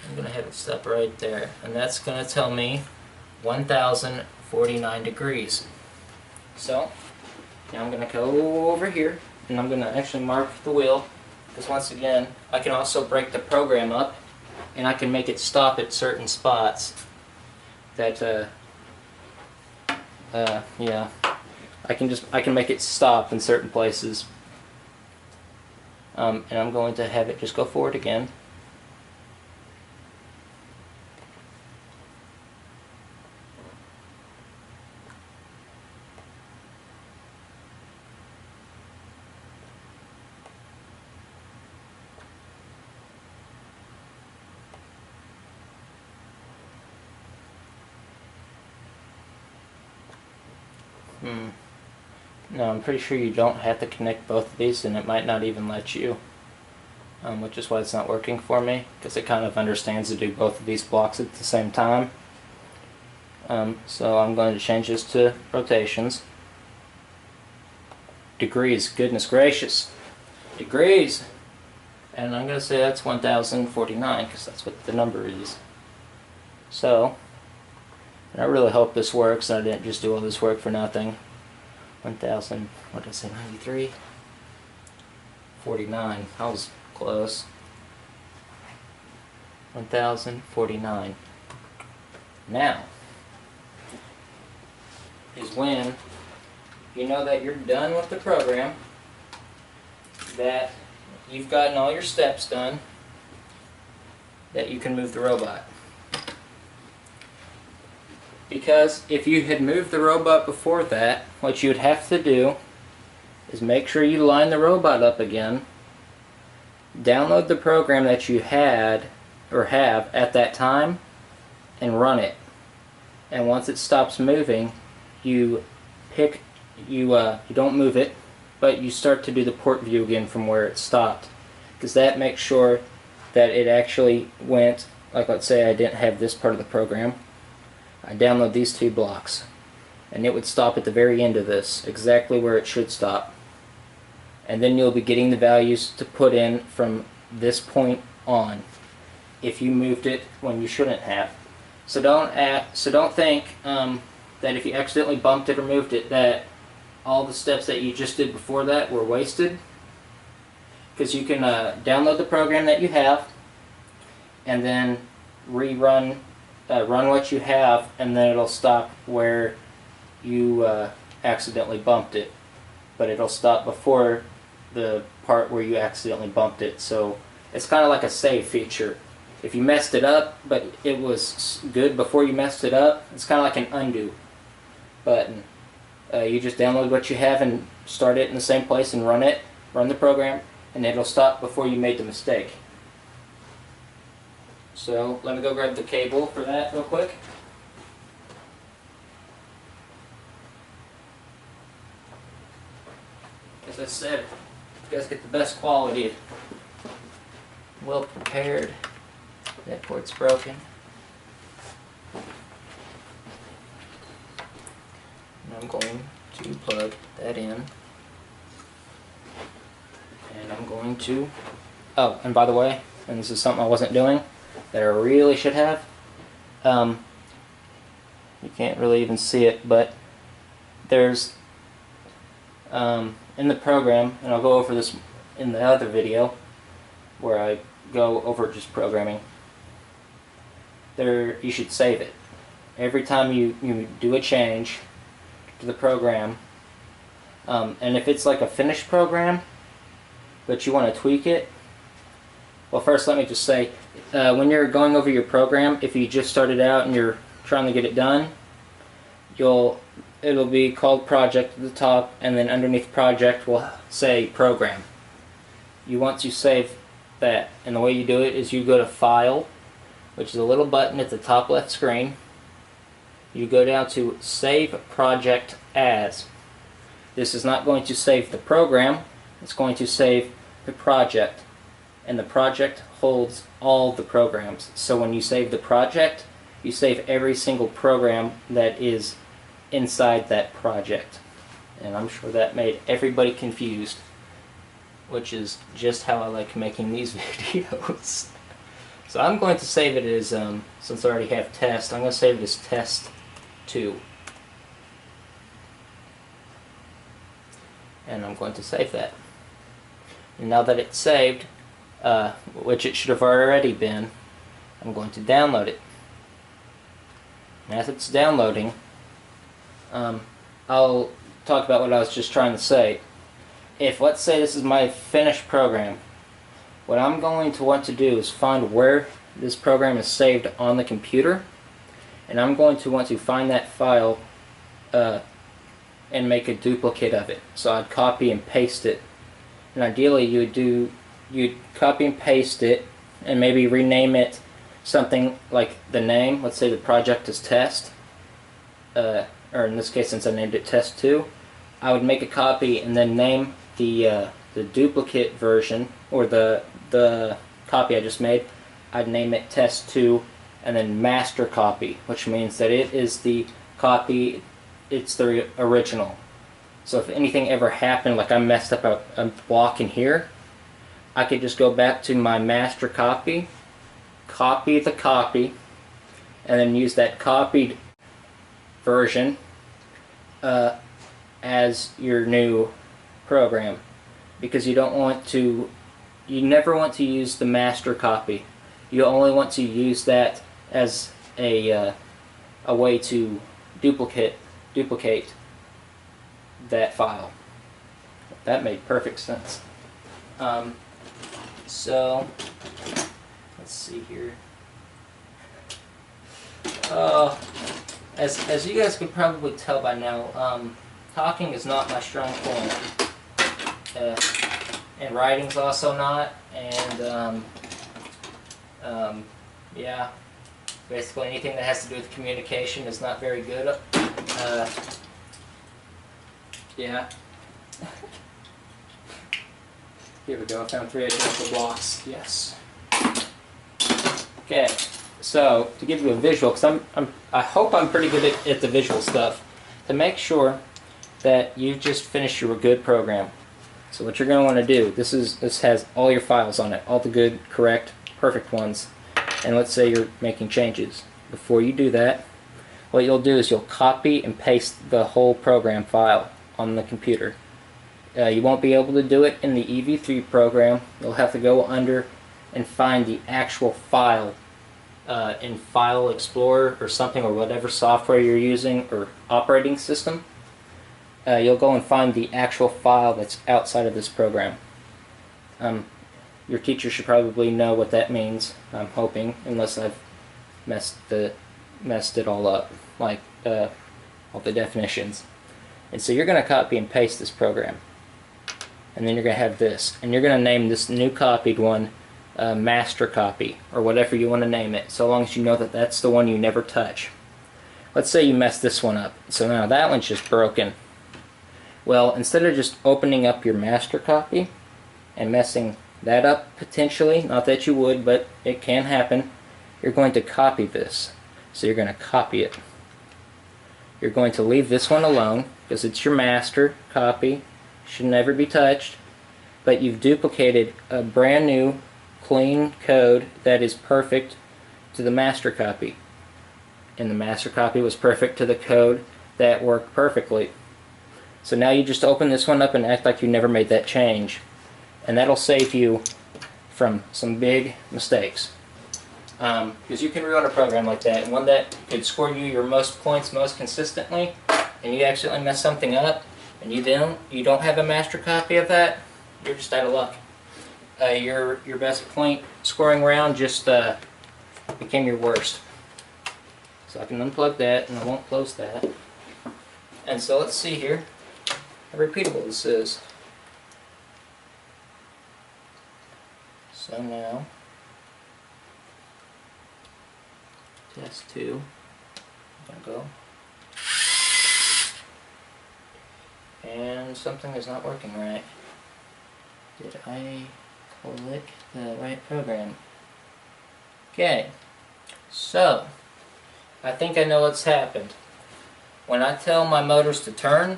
I'm going to have it stop right there, and that's going to tell me 1049 degrees. So now I'm going to go over here, and I'm going to actually mark the wheel, because once again I can also break the program up, and I can make it stop at certain spots that Yeah, I can make it stop in certain places. And I'm going to have it just go forward again. No, I'm pretty sure you don't have to connect both of these, and it might not even let you. Which is why it's not working for me, because it kind of understands to do both of these blocks at the same time. So I'm going to change this to rotations. Degrees, goodness gracious. Degrees! And I'm going to say that's 1049, because that's what the number is. So, and I really hope this works, and I didn't just do all this work for nothing. 1000, what did I say, 93? 49, I was close. 1049. Now is when you know that you're done with the program, that you've gotten all your steps done, that you can move the robot. Because if you had moved the robot before that, what you would have to do is make sure you line the robot up again, download the program that you had or have at that time, and run it. And once it stops moving, you don't move it, but you start to do the port view again from where it stopped, because that makes sure that it actually went. Like, let's say I didn't have this part of the program, I download these two blocks, and it would stop at the very end of this, exactly where it should stop. And then you'll be getting the values to put in from this point on, if you moved it when you shouldn't have. So don't think that if you accidentally bumped it or moved it, that all the steps that you just did before that were wasted. Because you can download the program that you have, and then run what you have, and then it'll stop where you accidentally bumped it. But it'll stop before the part where you accidentally bumped it. So it's kind of like a save feature. If you messed it up, but it was good before you messed it up, it's kind of like an undo button. You just download what you have and start it in the same place and run the program, and it'll stop before you made the mistake. So let me go grab the cable for that real quick. As I said, you guys get the best quality, well prepared. That port's broken. And I'm going to plug that in. And I'm going to... Oh, and by the way, and this is something I wasn't doing, that I really should have. You can't really even see it, but there's in the program, and I'll go over this in the other video where I go over just programming. You should save it. Every time you do a change to the program, and if it's like a finished program, but you want to tweak it, well, first let me just say, when you're going over your program, if you just started out and you're trying to get it done, it'll be called project at the top, and then underneath project will say program. You want to save that, and the way you do it is you go to File, which is a little button at the top left screen. You go down to Save Project As. This is not going to save the program, it's going to save the project. And the project holds all the programs. So when you save the project, you save every single program that is inside that project. And I'm sure that made everybody confused, which is just how I like making these videos. So I'm going to save it as, since I already have test, I'm going to save it as test 2. And I'm going to save that. And now that it's saved, which it should have already been, I'm going to download it. And as it's downloading, I'll talk about what I was just trying to say. If, let's say, this is my finished program, what I'm going to want to do is find where this program is saved on the computer, and I'm going to want to find that file and make a duplicate of it. So I'd copy and paste it, and ideally you'd copy and paste it and maybe rename it something like the name. Let's say the project is test, or in this case, since I named it test 2, I would make a copy and then name the duplicate version, or the copy I just made, I'd name it test 2, and then master copy, which means that it is the copy, it's the original. So if anything ever happened, like I messed up a block in here, I could just go back to my master copy, copy the copy, and then use that copied version as your new program, because you never want to use the master copy. You only want to use that as a way to duplicate that file. That made perfect sense. So let's see here. As you guys could probably tell by now, talking is not my strong point, and writing's also not, and yeah, basically anything that has to do with communication is not very good. Yeah. Here we go, I found 3 identical blocks. Yes. Okay, so to give you a visual, because I hope I'm pretty good at the visual stuff, to make sure that you just finished your good program. So what you're going to want to do, this has all your files on it, all the good, correct, perfect ones. And let's say you're making changes. Before you do that, what you'll do is you'll copy and paste the whole program file on the computer. You won't be able to do it in the EV3 program. You'll have to go under and find the actual file in File Explorer or something, or whatever software you're using or operating system. You'll go and find the actual file that's outside of this program. Your teacher should probably know what that means, I'm hoping, unless I've messed it all up, like all the definitions. And so you're going to copy and paste this program. And then you're going to have this. And you're going to name this new copied one master copy, or whatever you want to name it, so long as you know that that's the one you never touch. Let's say you mess this one up. So now that one's just broken. Well, instead of just opening up your master copy and messing that up potentially, not that you would, but it can happen, you're going to copy this. So you're going to copy it. You're going to leave this one alone because it's your master copy, should never be touched, but you've duplicated a brand new clean code that is perfect to the master copy, and the master copy was perfect to the code that worked perfectly. So now you just open this one up and act like you never made that change, and that'll save you from some big mistakes. Because you can run a program like that, and one that could score you your most points most consistently, and you accidentally mess something up, and you don't have a master copy of that, you're just out of luck. Your best point scoring round just became your worst. So I can unplug that, and I won't close that. And so let's see here how repeatable this is. So now, test 2, I'm going to go. And something is not working right. Did I click the right program? Okay, so I think I know what's happened. When I tell my motors to turn,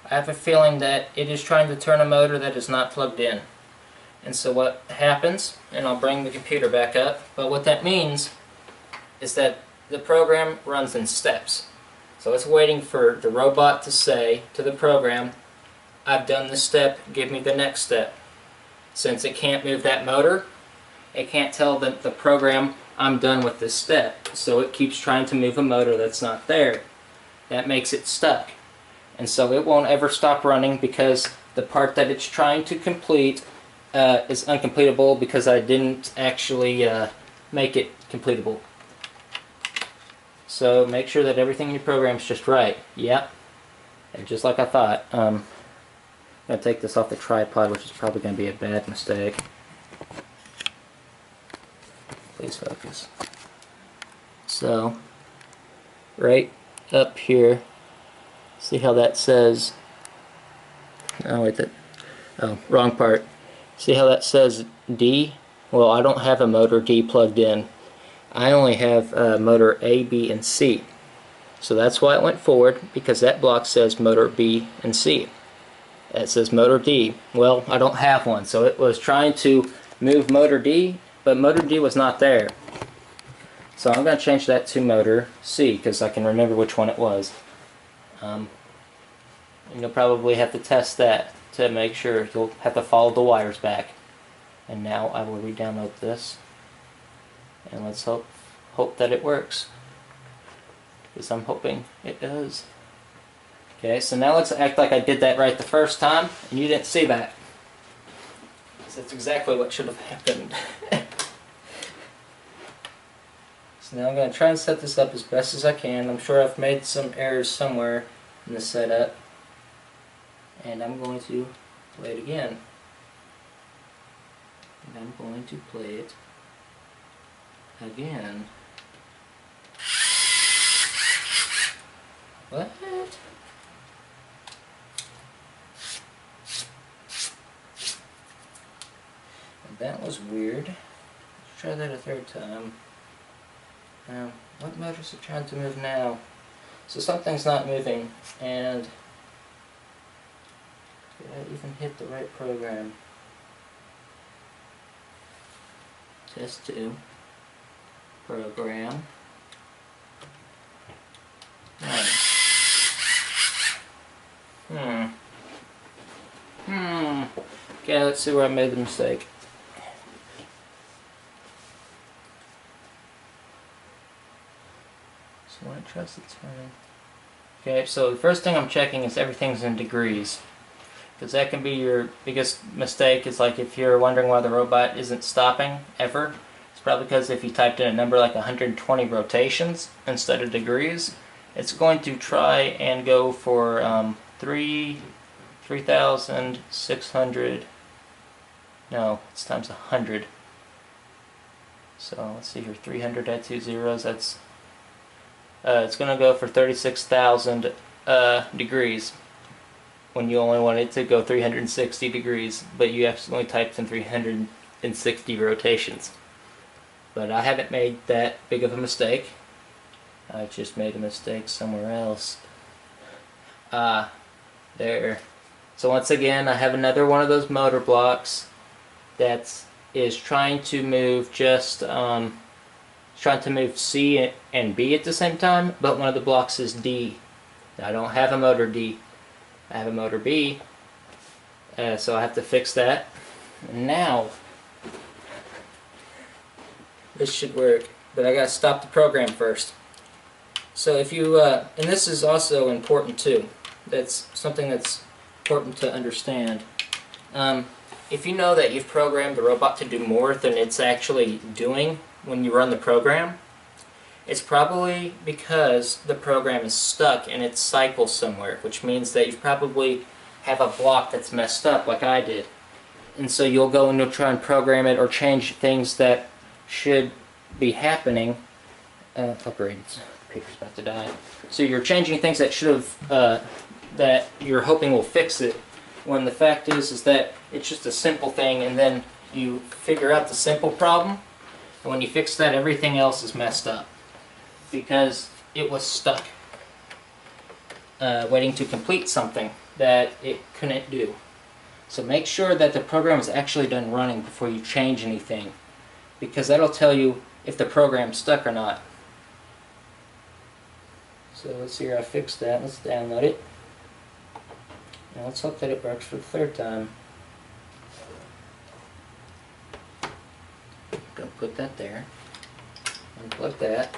I have a feeling that it is trying to turn a motor that is not plugged in. And so what happens, and I'll bring the computer back up, but what that means is that the program runs in steps. So it's waiting for the robot to say to the program, I've done this step, give me the next step. Since it can't move that motor, it can't tell the program I'm done with this step. So it keeps trying to move a motor that's not there. that makes it stuck. And so it won't ever stop running because the part that it's trying to complete is uncompletable because I didn't actually make it completable. So make sure that everything in your program is just right. Yep. And just like I thought. I'm going to take this off the tripod, which is probably going to be a bad mistake. Please focus. So, right up here, see how that says, oh wait, wrong part. See how that says D? Well, I don't have a motor D plugged in. I only have motor A, B, and C. So that's why it went forward, because that block says motor B and C. It says motor D. Well, I don't have one, so it was trying to move motor D, but motor D was not there. So I'm going to change that to motor C, because I can remember which one it was. And you'll probably have to test that to make sure. You'll have to follow the wires back. And now I will re-download this. And let's hope that it works. Because I'm hoping it does. Okay, so now let's act like I did that right the first time, and you didn't see that. So that's exactly what should have happened. So now I'm going to try and set this up as best as I can. I'm sure I've made some errors somewhere in the setup. And I'm going to play it again. And I'm going to play it again. What? That was weird. Let's try that a third time. Now, what motor is it trying to move now? So something's not moving, and did I even hit the right program? Test 2. Program. Right. Okay, let's see where I made the mistake. So when it tries to turn. Okay, so the first thing I'm checking is everything's in degrees. Because that can be your biggest mistake. Is like if you're wondering why the robot isn't stopping ever, it's probably because if you typed in a number like 120 rotations instead of degrees, it's going to try and go for 3,600. No, it's times 100. So let's see here, 300 at 2 zeros. That's it's going to go for 36,000 degrees when you only want it to go 360 degrees, but you accidentally typed in 360 rotations. But I haven't made that big of a mistake. I just made a mistake somewhere else. There. So once again, I have another one of those motor blocks that is trying to move trying to move C and B at the same time, but one of the blocks is D. Now, I don't have a motor D. I have a motor B, so I have to fix that. Now, this should work, but I gotta stop the program first. So if you, and this is also important too, that's something that's important to understand. If you know that you've programmed the robot to do more than it's actually doing when you run the program, it's probably because the program is stuck in its cycle somewhere, which means that you probably have a block that's messed up like I did. And so you'll go and you'll try and program it or change things that should be happening. Upgrade, paper's about to die. So you're changing things that should have, that you're hoping will fix it, when the fact is that it's just a simple thing, and then you figure out the simple problem, and when you fix that, everything else is messed up because it was stuck waiting to complete something that it couldn't do. So make sure that the program is actually done running before you change anything, because that'll tell you if the program's stuck or not. So let's see here, I fixed that. Let's download it. Now let's hope that it works for the third time. Gonna put that there. Unplug that.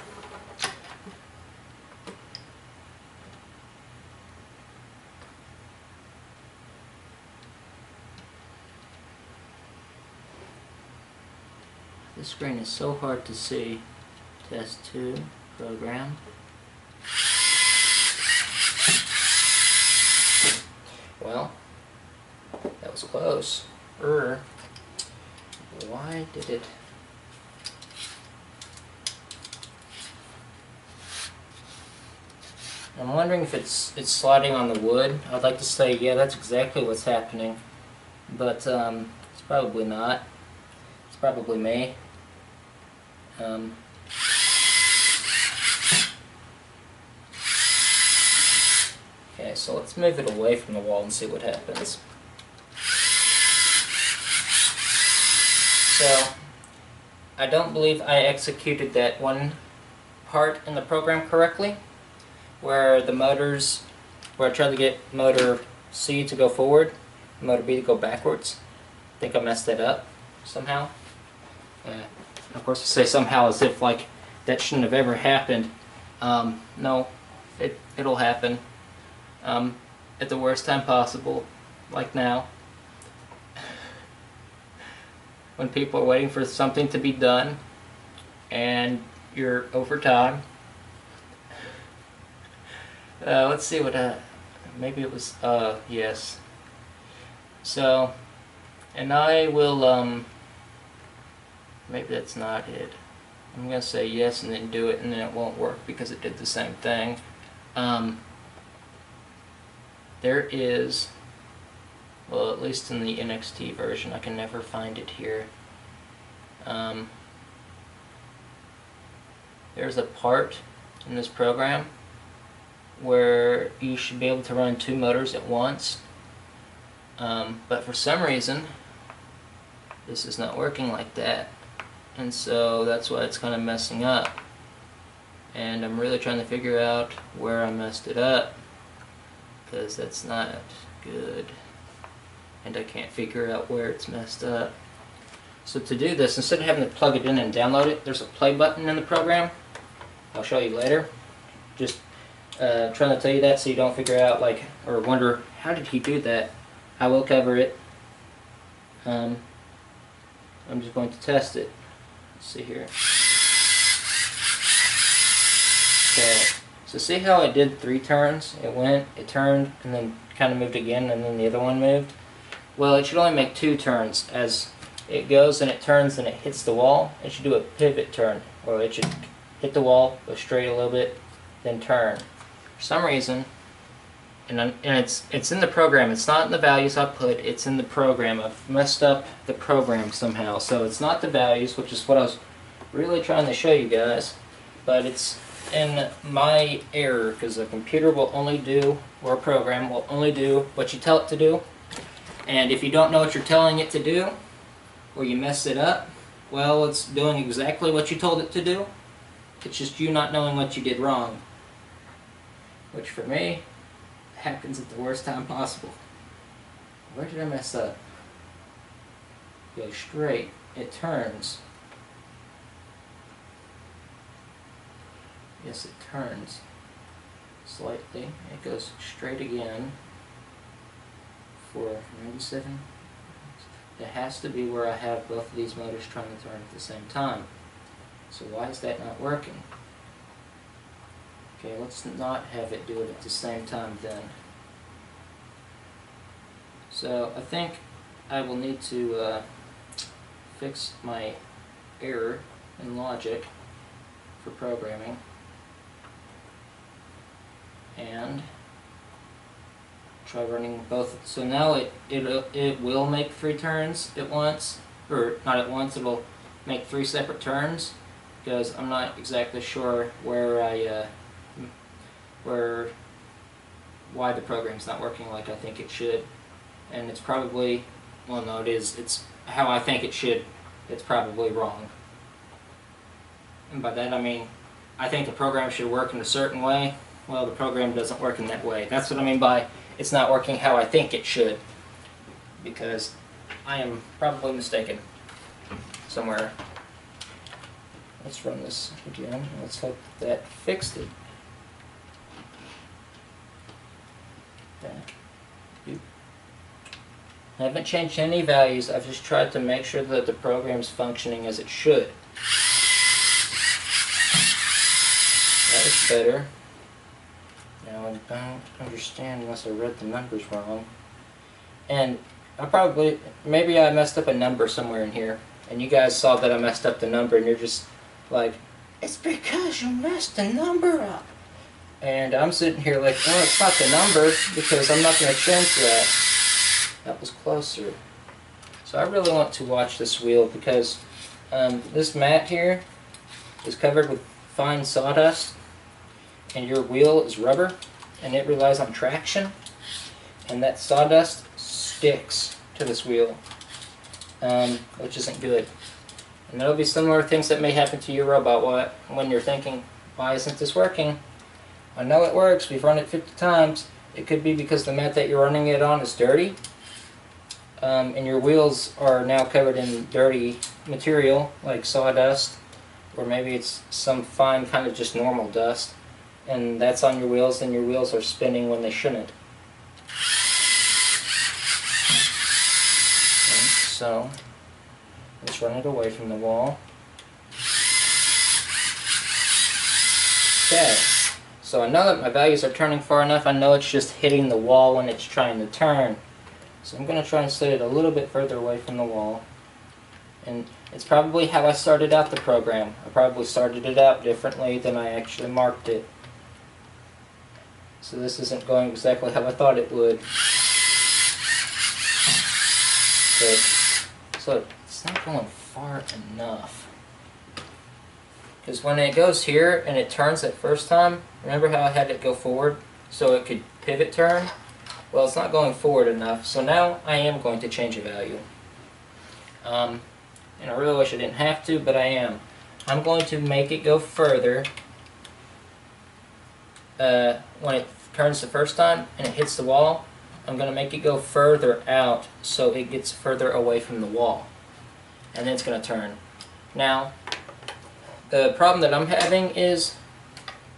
This screen is so hard to see. Test 2, program. Well, that was close. Why did it... I'm wondering if it's sliding on the wood. I'd like to say, yeah, that's exactly what's happening. But it's probably not. It's probably me. Okay, so let's move it away from the wall and see what happens. So, I don't believe I executed that one part in the program correctly, where the motors, where I tried to get motor C to go forward, motor B to go backwards. I think I messed that up somehow. Of course I say somehow as if like that shouldn't have ever happened. No, it'll happen at the worst time possible, like now, when people are waiting for something to be done and you're over time. Let's see what, maybe it was, yes. So, and I will, maybe that's not it. I'm going to say yes and then do it, and then it won't work because it did the same thing. There is, well, at least in the NXT version, I can never find it here. There's a part in this program where you should be able to run 2 motors at once, but for some reason this is not working like that, and so that's why it's kind of messing up, and I'm really trying to figure out where I messed it up, because that's not good and I can't figure out where it's messed up. So to do this, instead of having to plug it in and download it, there's a play button in the program. I'll show you later. Just trying to tell you that so you don't figure out, like, or wonder, how did he do that? I will cover it. I'm just going to test it. Let's see here. Okay, so see how I did 3 turns? It went, it turned, and then kind of moved again, and then the other one moved? Well, it should only make 2 turns. As it goes and it turns and it hits the wall, it should do a pivot turn, or it should hit the wall, go straight a little bit, then turn. For some reason, and it's in the program, it's not in the values I put, it's in the program. I've messed up the program somehow, so it's not the values, which is what I was really trying to show you guys, but it's in my error, because a computer will only do, or a program will only do what you tell it to do, and if you don't know what you're telling it to do, or you mess it up, well, it's doing exactly what you told it to do. It's just you not knowing what you did wrong, which for me happens at the worst time possible. Where did I mess up? Go straight, it turns. Yes, it turns slightly. It goes straight again for 97. It has to be where I have both of these motors trying to turn at the same time. So why is that not working? Okay, let's not have it do it at the same time then. So I think I will need to fix my error in logic for programming, and try running both. So now it will make 3 turns at once, or not at once. It'll make 3 separate turns, because I'm not exactly sure where why the program's not working like I think it should, and it's probably, well, no, it is. It's how I think it should. It's probably wrong, and by that I mean I think the program should work in a certain way. Well, the program doesn't work in that way. That's what I mean by it's not working how I think it should, because I am probably mistaken somewhere. Let's run this again. Let's hope that fixed it. Back. I haven't changed any values. I've just tried to make sure that the program's functioning as it should. That is better. Now I don't understand unless I read the numbers wrong. And maybe I messed up a number somewhere in here. And you guys saw that I messed up the number and you're just like, it's because you messed the number up. And I'm sitting here like, oh, it's not the number because I'm not going to change that. That was closer. So I really want to watch this wheel because this mat here is covered with fine sawdust and your wheel is rubber and it relies on traction, and that sawdust sticks to this wheel, which isn't good. And there'll be similar things that may happen to your robot when you're thinking, why isn't this working? I know it works, we've run it 50 times. It could be because the mat that you're running it on is dirty, and your wheels are now covered in dirty material like sawdust, or maybe it's some fine kind of just normal dust, and that's on your wheels, and your wheels are spinning when they shouldn't. And so let's run it away from the wall. Okay, so I know that my values are turning far enough. I know it's just hitting the wall when it's trying to turn. So I'm going to try and set it a little bit further away from the wall. And it's probably how I started out the program. I probably started it out differently than I actually marked it. So this isn't going exactly how I thought it would. So it's not going far enough. Because when it goes here and it turns that first time, remember how I had it go forward so it could pivot turn? Well, it's not going forward enough, so now I am going to change a value. And I really wish I didn't have to, but I am. I'm going to make it go further when it turns the first time and it hits the wall. I'm going to make it go further out so it gets further away from the wall. And then it's going to turn. Now, the problem that I'm having is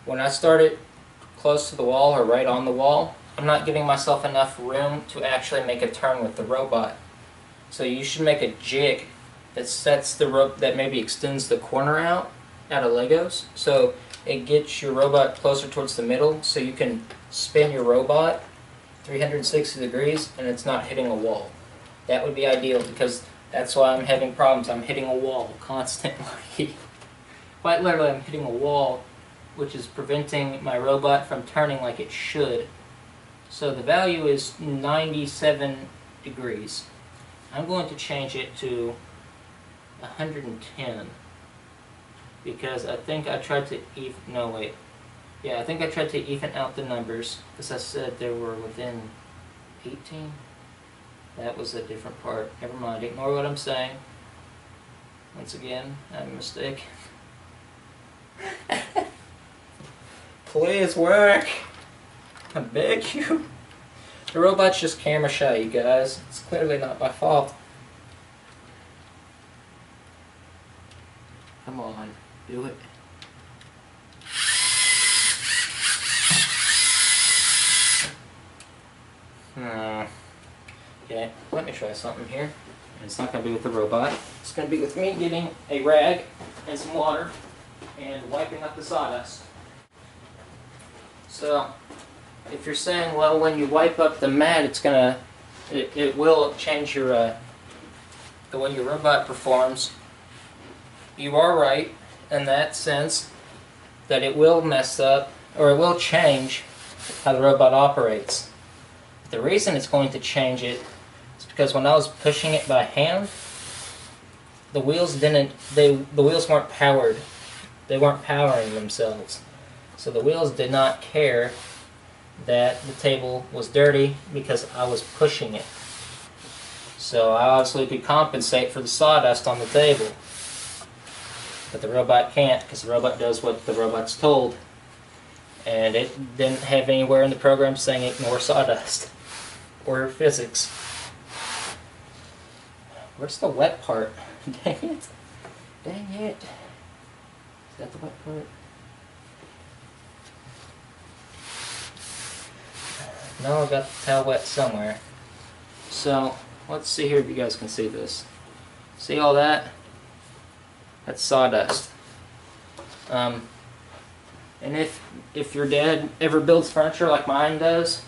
when I start it close to the wall or right on the wall, I'm not giving myself enough room to actually make a turn with the robot. So you should make a jig that sets the rope, that maybe extends the corner out of Legos, so it gets your robot closer towards the middle, so you can spin your robot 360 degrees and it's not hitting a wall. That would be ideal because that's why I'm having problems. I'm hitting a wall constantly. Quite literally, I'm hitting a wall, which is preventing my robot from turning like it should. So the value is 97 degrees. I'm going to change it to 110 because I think I tried to I think I tried to even out the numbers because I said they were within 18. That was a different part. Never mind, ignore what I'm saying. Once again, I have a mistake. Please work! I beg you. The robot's just camera shy, you guys. It's clearly not my fault. Come on, do it. Okay, let me try something here. It's not going to be with the robot. It's going to be with me getting a rag and some water and wiping up the sawdust. So, if you're saying, well, when you wipe up the mat, it will change your the way your robot performs. You are right in that sense that it will mess up, or it will change how the robot operates. The reason it's going to change it is because when I was pushing it by hand, the wheels weren't powered. They weren't powering themselves. So the wheels did not care that the table was dirty because I was pushing it. So I obviously could compensate for the sawdust on the table. But the robot can't because the robot does what the robot's told. And it didn't have anywhere in the program saying ignore sawdust or physics. Where's the wet part? Dang it. Dang it. Is that the wet part? No, I got the towel wet somewhere. So, let's see here if you guys can see this. See all that? That's sawdust. And if your dad ever builds furniture like mine does,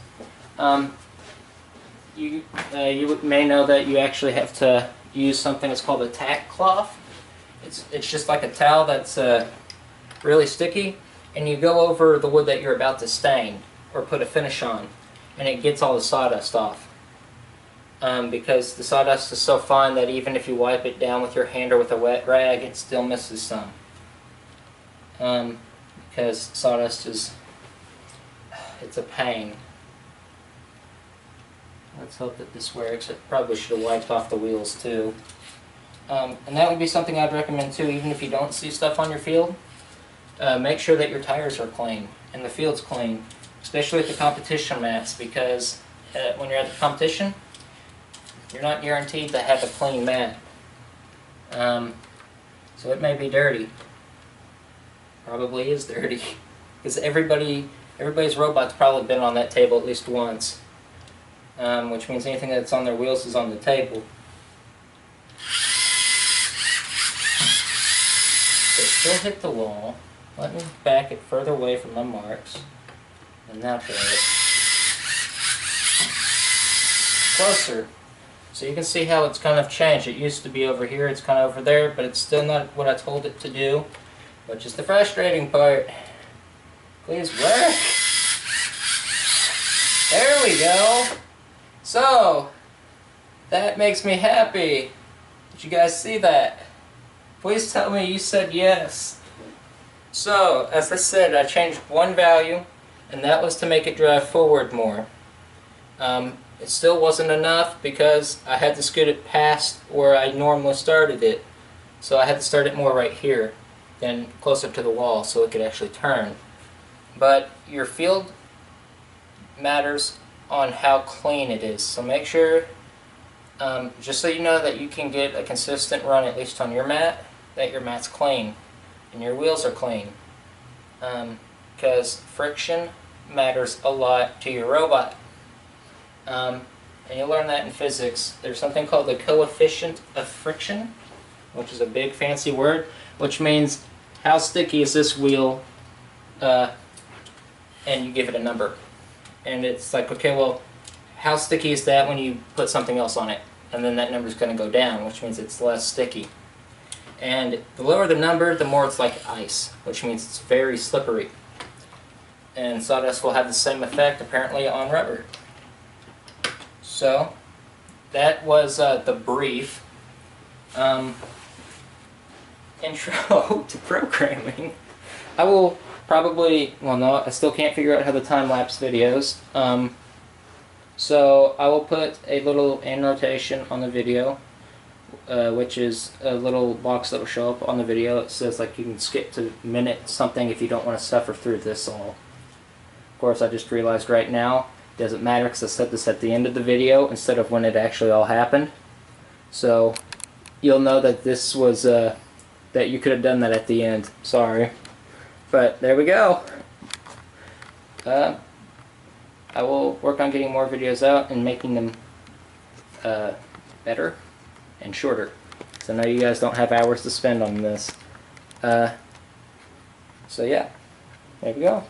you may know that you actually have to use something that's called a tack cloth. It's just like a towel that's really sticky, and you go over the wood that you're about to stain or put a finish on, and it gets all the sawdust off. Because the sawdust is so fine that even if you wipe it down with your hand or with a wet rag, it still misses some. Because sawdust it's a pain. Let's hope that this works. It probably should have wiped off the wheels too. And that would be something I'd recommend too, even if you don't see stuff on your field. Make sure that your tires are clean and the field's clean, especially at the competition mats, because when you're at the competition, you're not guaranteed to have a clean mat. So it may be dirty. Probably is dirty. Because everybody's robot's probably been on that table at least once. Which means anything that's on their wheels is on the table. It still hit the wall. Let me back it further away from my marks. And now try it. Closer. So you can see how it's kind of changed. It used to be over here, it's kind of over there, but it's still not what I told it to do, which is the frustrating part. Please work. There we go. So, that makes me happy. Did you guys see that? Please tell me you said yes. So, as I said, I changed one value, and that was to make it drive forward more. It still wasn't enough because I had to scoot it past where I normally started it. So I had to start it more right here than closer to the wall so it could actually turn. But your field matters on how clean it is. So make sure, just so you know that you can get a consistent run at least on your mat, that your mat's clean and your wheels are clean. Because friction matters a lot to your robot. And you'll learn that in physics. There's something called the coefficient of friction, which is a big fancy word, which means how sticky is this wheel, and you give it a number. And it's like, okay, well, how sticky is that when you put something else on it? And then that number's going to go down, which means it's less sticky. And the lower the number, the more it's like ice, which means it's very slippery. And sawdust will have the same effect, apparently, on rubber. So, that was the brief intro to programming. I will probably, well no, I still can't figure out how to time-lapse videos. So I will put a little annotation on the video, which is a little box that will show up on the video. It says like you can skip to minute something if you don't want to suffer through this all. Of course, I just realized right now, it doesn't matter because I set this at the end of the video instead of when it actually all happened. So you'll know that this was, that you could have done that at the end. Sorry. But there we go. I will work on getting more videos out and making them better and shorter. So I know you guys don't have hours to spend on this. So yeah, there we go.